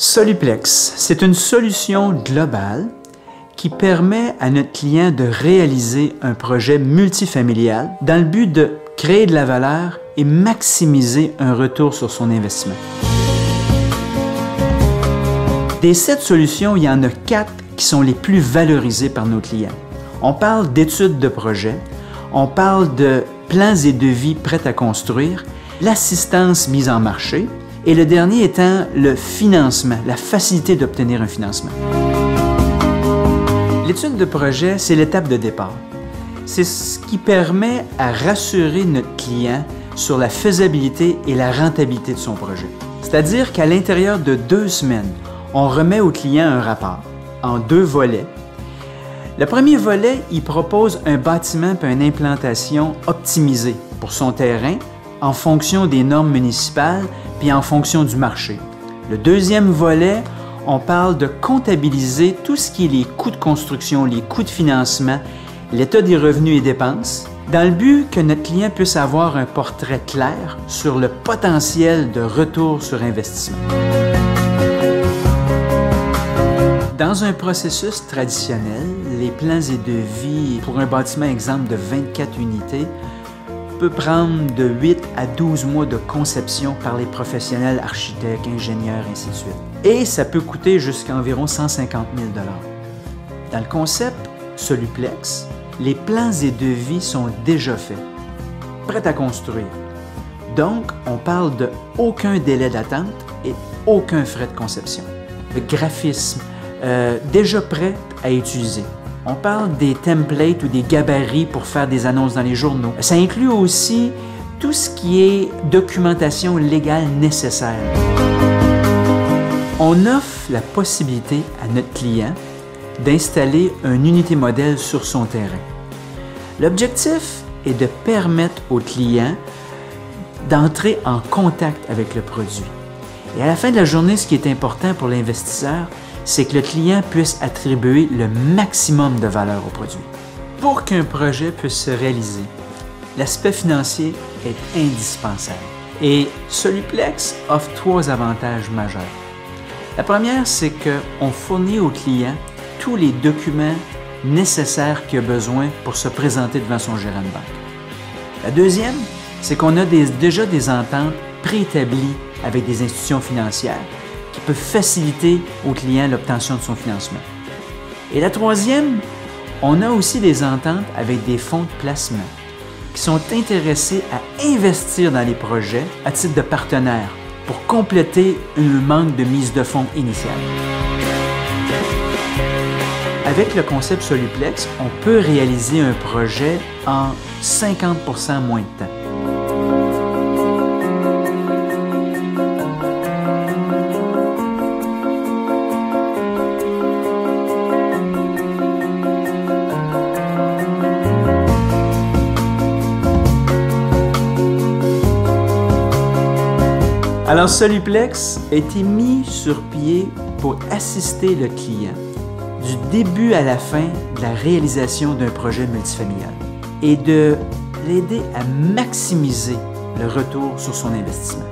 Soluplex, c'est une solution globale qui permet à notre client de réaliser un projet multifamilial dans le but de créer de la valeur et maximiser un retour sur son investissement. Des 7 solutions, il y en a 4 qui sont les plus valorisées par nos clients. On parle d'études de projet, on parle de plans et devis prêts à construire, l'assistance mise en marché et le dernier étant le financement, la facilité d'obtenir un financement. L'étude de projet, c'est l'étape de départ. C'est ce qui permet à rassurer notre client sur la faisabilité et la rentabilité de son projet. C'est-à-dire qu'à l'intérieur de 2 semaines, on remet au client un rapport en 2 volets. Le premier volet, il propose un bâtiment et une implantation optimisée pour son terrain en fonction des normes municipales puis en fonction du marché. Le deuxième volet, on parle de comptabiliser tout ce qui est les coûts de construction, les coûts de financement, l'état des revenus et dépenses, dans le but que notre client puisse avoir un portrait clair sur le potentiel de retour sur investissement. Dans un processus traditionnel, les plans et devis pour un bâtiment exemple de 24 unités peut prendre de 8 à 12 mois de conception par les professionnels, architectes, ingénieurs, ainsi de suite. Et ça peut coûter jusqu'à environ 150 000 $. Dans le concept Soluplex, les plans et devis sont déjà faits, prêts à construire. Donc, on parle de aucun délai d'attente et aucun frais de conception. Le graphisme, déjà prêt à utiliser. On parle des templates ou des gabarits pour faire des annonces dans les journaux. Ça inclut aussi tout ce qui est documentation légale nécessaire. On offre la possibilité à notre client d'installer une unité modèle sur son terrain. L'objectif est de permettre au client d'entrer en contact avec le produit. Et à la fin de la journée, ce qui est important pour l'investisseur, c'est que le client puisse attribuer le maximum de valeur au produit. Pour qu'un projet puisse se réaliser, l'aspect financier est indispensable. Et Soluplex offre 3 avantages majeurs. La première, c'est qu'on fournit au client tous les documents nécessaires qu'il a besoin pour se présenter devant son gérant de banque. La deuxième, c'est qu'on a déjà des ententes préétablies avec des institutions financières qui peut faciliter au client l'obtention de son financement. Et la troisième, on a aussi des ententes avec des fonds de placement qui sont intéressés à investir dans les projets à titre de partenaire pour compléter un manque de mise de fonds initiale. Avec le concept Soluplex, on peut réaliser un projet en 50% moins de temps. Alors, Soluplex a été mis sur pied pour assister le client du début à la fin de la réalisation d'un projet multifamilial et de l'aider à maximiser le retour sur son investissement.